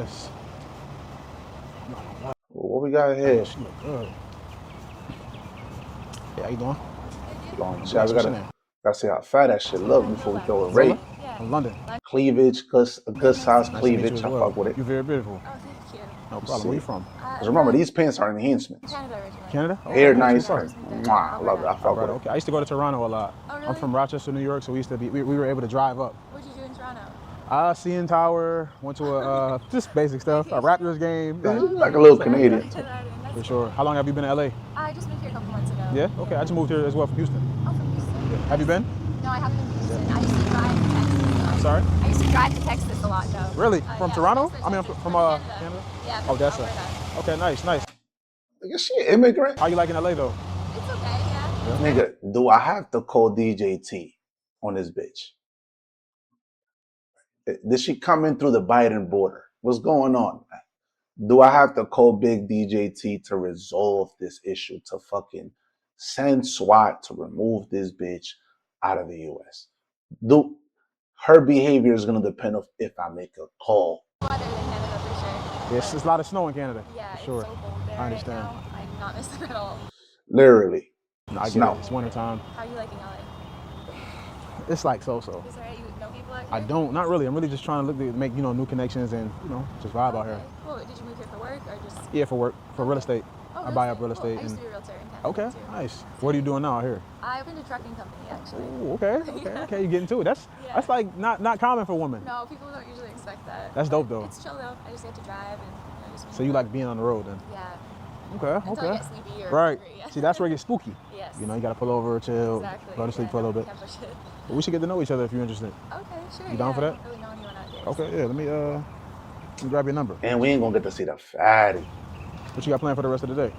this. What we got here? She look good. Hey, how you doing? Long chat. We gotta see how fat that shit look before we throw a rate. From London. Cleavage, a good size Nice cleavage. to meet you I as well. fuck with it. You're very beautiful. Oh, thank you. No problem. Where you from? Because remember, these pants are enhancements. Canada originally. Canada? Hair Okay, nice. nice. Mwah, I love it. I fuck with it. Okay. I used to go to Toronto a lot. Oh, really? I'm from Rochester, New York, so we used to be. We were able to drive up. What did you do in Toronto? CN Tower. Went to a just basic stuff. A Raptors game. Like a little Canadian. For sure. How long have you been in LA? I just moved here a couple months ago. Yeah. Okay. I just moved here as well from Houston. Oh, from Houston? Have you been? No, I haven't been to Houston. I used to drive to Texas. I'm sorry. I used to drive to Texas a lot, though. Really? From yeah, Toronto? Texas, I mean, Texas, from Canada. Yeah. Oh, that's Alberta. it. Okay. Nice. Nice. Nigga, she an immigrant. How you liking LA though? It's okay, yeah. Nigga, do I have to call DJ T on this bitch? Did she come in through the Biden border? What's going on, man? Do I have to call Big DJ T to resolve this issue, to fucking send SWAT to remove this bitch out of the US? Her behavior is gonna depend on if I make a call. Weather in Canada for sure. Yes, there's a lot of snow in Canada. Yeah, for sure. it's so cold there I understand. right now. I do not miss it at all. Literally. No, I get Snow. it. It's winter time. How are you liking LA? It's like so. Is there you know people out here? I don't. Not really. I'm really just trying to make new connections and just vibe out here. Okay. Cool. Did you move here for work or just? Yeah, for work, for real estate. Oh, I buy up real cool. estate. I used And to be a realtor in Canada okay, too. nice. What are you doing now out here? I opened a trucking company actually. Ooh, okay. You getting to it. That's like not common for women. No, people don't usually expect that. That's dope though. It's chill though. I just get to drive and just. So you like being on the road then? Yeah. Okay. Until I get sleepy or Right. hungry, yeah. See, that's where it gets spooky. Yes. You gotta pull over, chill, Exactly. go to sleep for a little bit. Can't push it. But we should get to know each other if you're interested. Okay, sure. You down for I that? don't really know anyone out here. Okay, yeah. Let me grab your number. And we ain't gonna get to see the fatty. What you got planned for the rest of the day?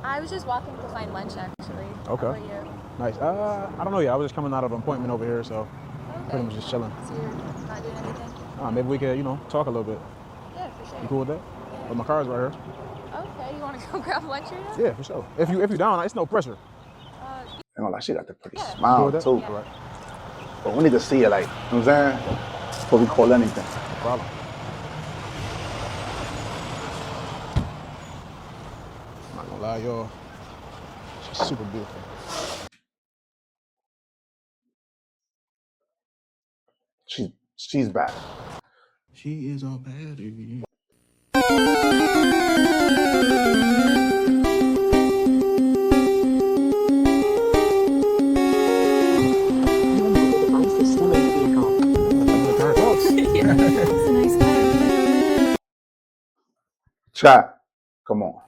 I was just walking to find lunch actually. Okay. How about you? Nice. I don't know yet. I was just coming out of an appointment over here, so Okay. pretty much just chilling. So you're not doing anything? Maybe we could, talk a little bit. Yeah, for sure. You cool with that? But my car's right here. Okay, you want to go grab lunch right now? Yeah, for sure. If you down, it's no pressure. Ain't gonna lie, she got the pretty Yeah. You cool smile with that? too. All right. But we need to see it, like, you know what I'm saying? Before we call anything. No problem. I'm not gonna lie, y'all. She's super beautiful. She's bad. She is a baddie. It's a nice car. Chat, come on.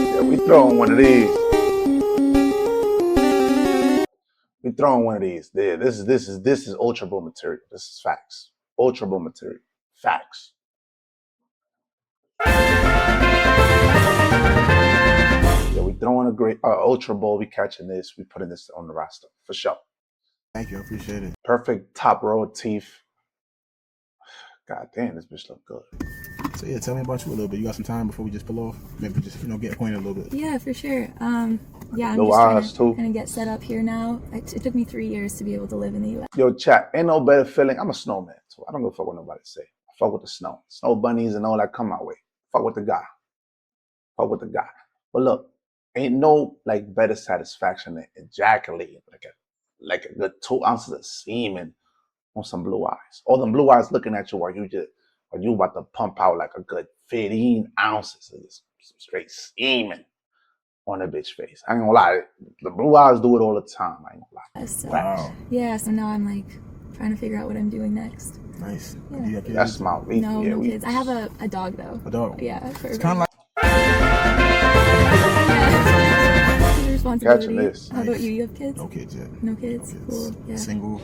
Yeah, we throwing one of these. We throwing one of these. Yeah, this is Ultra Bull material. This is facts. Ultra Bull material. Facts. Yeah, we throwing a great Ultra Bowl. We catching this. We putting this on the roster for sure. Thank you, I appreciate it. Perfect top row of teeth. God damn, this bitch look good. So yeah, tell me about you a little bit. You got some time before we just pull off? Maybe just get acquainted a little bit. Yeah, for sure. Yeah, I'm Little just eyes, too. trying to get set up here now. It took me 3 years to be able to live in the U.S. Yo, chat, ain't no better feeling. I'm a snowman, so I don't give a fuck what nobody say. I fuck with the snow. Snow bunnies and all that come my way. Fuck with the guy. Fuck with the guy. But look, ain't no better satisfaction than ejaculating like a good 2 ounces of semen on some blue eyes. All them blue eyes looking at you while you about to pump out like a good 15 ounces of this some straight semen on a bitch face. I ain't gonna lie, the blue eyes do it all the time. I ain't gonna lie. So, Wow. yeah, so now I'm trying to figure out what I'm doing next. Nice. Yeah. Do you have kids? That's my week. No, yeah, no we, kids. I have a dog though. A dog. Yeah. It's kind of like Responsibility. Catching this. How about Nice. you? You have kids? no kids yet. No kids. Cool. Yeah. Single.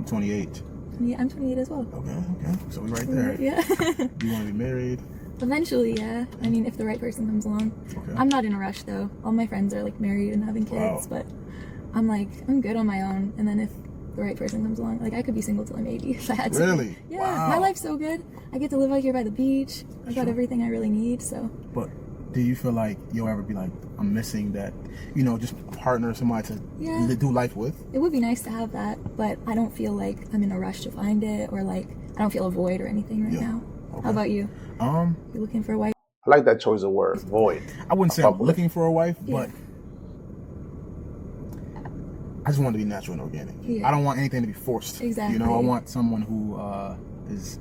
28. Yeah, I'm 28 as well. Okay. So we right there. Yeah. Do you want to be married? Eventually, yeah. I mean, if the right person comes along. Okay. I'm not in a rush though. All my friends are married and having kids, Wow. but I'm good on my own. And then if the right person comes along, I could be single till I'm 80 if I had to. Really? Yeah. Wow. My life's so good. I get to live out here by the beach. I got everything I really need. So. But do you feel like you'll ever be like, I'm missing that, you know, just a partner, somebody to do life with? It would be nice to have that, but I don't feel like I'm in a rush to find it, or like I don't feel a void or anything right now. Okay. How about you? You looking for a wife? I like that choice of word, void. I wouldn't say I'm looking for a wife, Yeah. but I just want it to be natural and organic. Yeah. I don't want anything to be forced. Exactly. You know, I want someone who is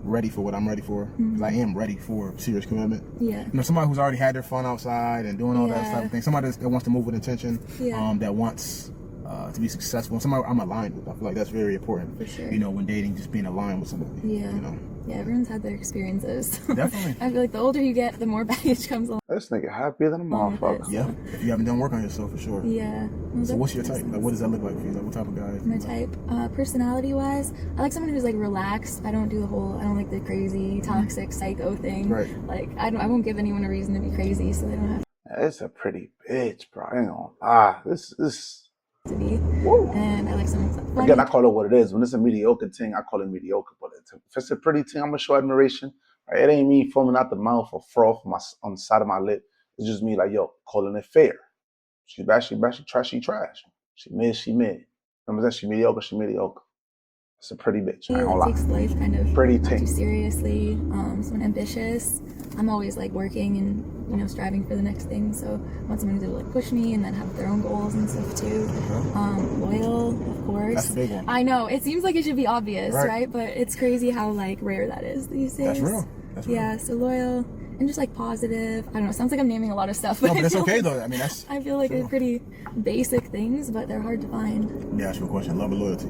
ready for what I'm ready for. Because I am ready for serious commitment. Yeah. You know, somebody who's already had their fun outside and doing all that Yeah. type of thing. Somebody that wants to move with intention. Yeah. That wants to be successful. Somebody I'm aligned with. I feel like that's very important. For sure. You know, when dating, just being aligned with somebody. Yeah. You know. Yeah, everyone's had their experiences. Definitely. I feel like the older you get, the more baggage comes along. This nigga happier than a motherfucker. Yeah. If you haven't done work on yourself, for sure. Yeah. So what's your type? Like, what does that look like for you? Like, what type of guy? My type, personality-wise, I like someone who's like relaxed. I don't like the crazy, toxic, psycho thing. Right. Like I won't give anyone a reason to be crazy, so they don't have It's a pretty bitch, bro. I ain't gonna lie. This. to be. Woo. And I like someone who's funny. Again, I call it what it is. When it's a mediocre thing, I call it mediocre. But if it's a pretty thing, I'm gonna show admiration. Right? It ain't me foaming out the mouth or froth on the side of my lip. It's just me like, yo, calling it fair. She bad, she trash, she trash. She mid, she mid. Remember that? She mediocre, she mediocre. It's a pretty bitch. I ain't gonna It takes lie. life kind of Pretty not too thing. seriously. Someone ambitious. I'm always like working and, you know, striving for the next thing. So I want someone to like push me and then have their own goals and stuff too. Loyal, of course. That's a big one. I know. It seems like it should be obvious, Right. right? But it's crazy how like rare that is these days. That's real. That's real. Yeah, so loyal and just like positive. I don't know. It sounds like I'm naming a lot of stuff. No, but I that's feel okay like- though. I mean, that's. I feel like they're pretty basic things, but they're hard to find. Let me ask you a question. Love or loyalty?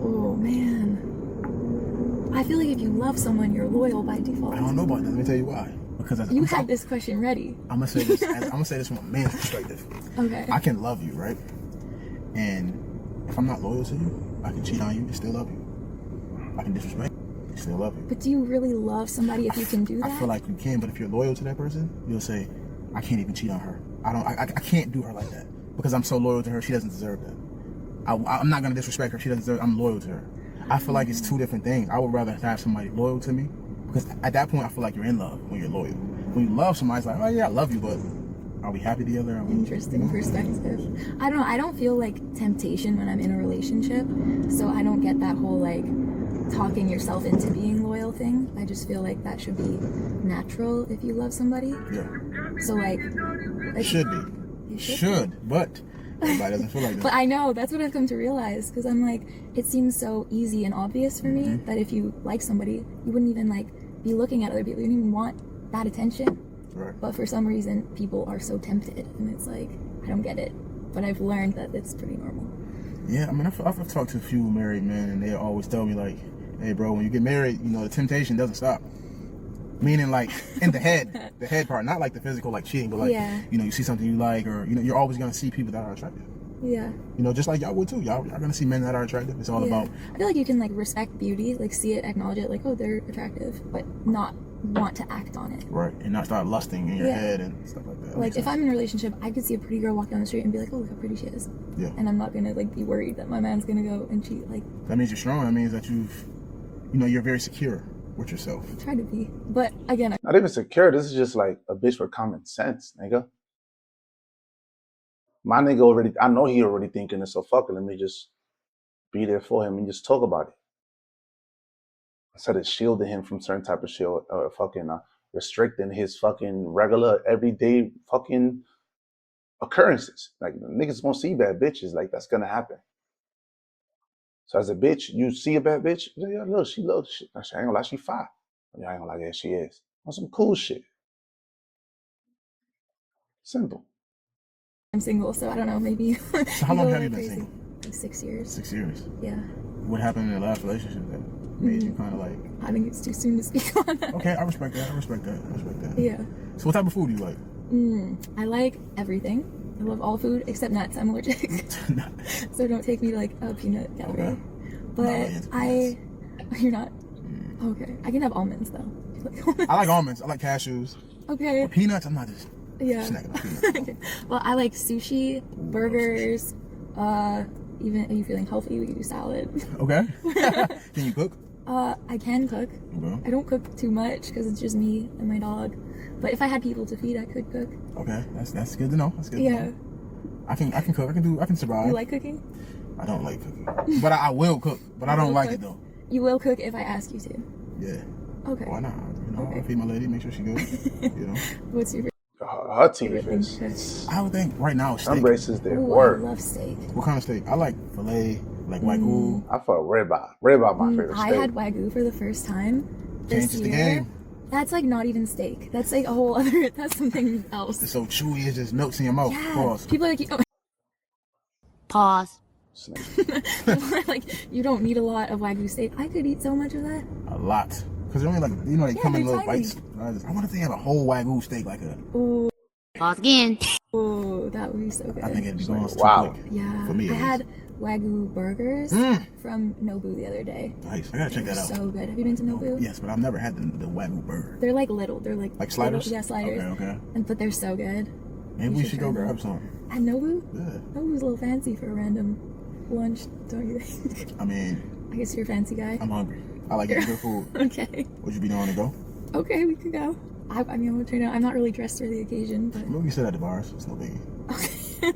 Oh man. I feel like if you love someone, you're loyal by default. I don't know about that. Let me tell you why. Because You had this question ready. I'm gonna say this. I'm gonna say this from a man's perspective. Okay. I can love you, right? And if I'm not loyal to you, I can cheat on you and still love you. I can disrespect you and still love you. But do you really love somebody if you can do that? I feel like you can, but if you're loyal to that person, you'll say, I can't even cheat on her. I can't do her like that because I'm so loyal to her. She doesn't deserve that. I'm not gonna disrespect her. She doesn't deserve. I'm loyal to her. I feel like it's two different things. I would rather have somebody loyal to me because at that point I feel like you're in love when you're loyal. When you love somebody, it's like, oh yeah, I love you, but are we happy together? Are we, Interesting perspective. I don't know. I don't feel like temptation when I'm in a relationship, so I don't get that whole like talking yourself into being loyal thing. I just feel like that should be natural if you love somebody. Yeah, So like it should be. It Should, but everybody doesn't feel like that. But I know that's what I've come to realize because I'm like, it seems so easy and obvious for me that if you like somebody, you wouldn't even like be looking at other people. You wouldn't even want that attention. Right. But for some reason, people are so tempted, and it's like I don't get it. But I've learned that it's pretty normal. Yeah, I mean, I've talked to a few married men, and they always tell me like, "Hey, bro, when you get married, you know, the temptation doesn't stop." Meaning, like in the head part, not like the physical, like cheating, but like Yeah. you know, you see something you like, or you know, you're always gonna see people that are attractive. Yeah. You know, just like y'all would too. Y'all are gonna see men that are attractive. It's all about I feel like you can like respect beauty, like see it, acknowledge it, like oh they're attractive, but not want to act on it. right, and not start lusting in your Yeah. head and stuff like that. Like Makes if sense. I'm in a relationship, I could see a pretty girl walk down the street and be like, oh look how pretty she is, Yeah, and I'm not gonna like be worried that my man's gonna go and cheat. Like that means you're strong. That means that you're very secure with yourself. try to be, but again, Not even secure. This is just like a bitch with common sense, nigga. My nigga already, I know he already thinking it, so fuck it. Let me just be there for him and just talk about it. Instead of shielding him from certain type of shit or fucking restricting his fucking regular everyday fucking occurrences. Like niggas gonna see bad bitches. Like that's gonna happen. So as a bitch, you see a bad bitch, yeah, look, she loves shit. I ain't gonna lie, she fine. Yeah, I ain't gonna lie, yeah, she is. On some cool shit. Simple. I'm single, so I don't know, maybe. So how long go have you been crazy. single? Like 6 years. 6 years. Yeah. What happened in the last relationship that made you kind of like? I think it's too soon to speak on that. Okay, I respect that. I respect that. Yeah. So what type of food do you like? I like everything. I love all food except nuts. I'm allergic. So don't take me to like a peanut gallery. Okay. But Not really into you're not? Okay. I can have almonds though. I like almonds. I like cashews. Okay. Peanuts, I'm not just Yeah. snacking on peanuts. Okay. Well, I like sushi, burgers, even are you feeling healthy? We can do salad. Okay. Can you cook? I can cook. Okay. I don't cook too much because it's just me and my dog. But if I had people to feed, I could cook. Okay, that's good to know. That's good. To Yeah. know. I can cook. I can survive. You like cooking? I don't like cooking, but I will cook. But I don't will like cook? it though. You will cook if I ask you to. Yeah. Okay. Why not? You know, Okay. I feed my lady, make sure she good. You know. What's your Her teeth favorite thing to is. cook? I would think right now Some steak. braces they Ooh, I work. love steak. What kind of steak? I like filet, like wagyu. I fuck ribeye. Ribeye my favorite I steak. had Wagyu for the first time this Changes the year. game. That's like not even steak. That's like a whole other, that's something else. It's so chewy, it just melts in your mouth. Yeah. Pause. People are like, Pause. Snake. people are like, you don't need a lot of Wagyu steak. I could eat so much of that. A lot. Because they're only like, you know, they Yeah, come in they're little tiny. bites. I wonder if they have a whole wagyu steak, like a. Ooh, Pause again. ooh, that would be so good. I think it'd be going too Wow. quick. Yeah. For me, I at had Wagyu burgers Mm. from Nobu the other day. Nice. I gotta check They're that out. so good. Have you been to Nobu? Yes, but I've never had the wagyu burger. They're like little. They're like Sliders? Little, yeah, sliders. Okay. But they're so good. Maybe You we should should go try grab them. some. At Nobu? Yeah. Nobu's a little fancy for a random lunch, don't you think? I mean, I guess you're a fancy guy. I'm hungry. I like eating good food. Okay. Would you be down to go? Okay, we could go. I mean, I'm gonna turn out. I'm not really dressed for the occasion, but Maybe we can sit at the bars. It's no biggie.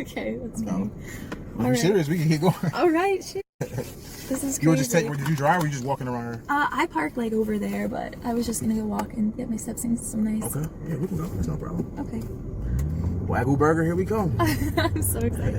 okay, that's No. fine. If All you're right. serious, we can keep going. All right, shit. This is You would just crazy. did you drive or were you just walking around here? I parked like over there, but I was just gonna go walk and get my steps in. It's so nice. Okay. Yeah, we can go. That's no problem. Okay. Wagyu burger, here we go. I'm so excited.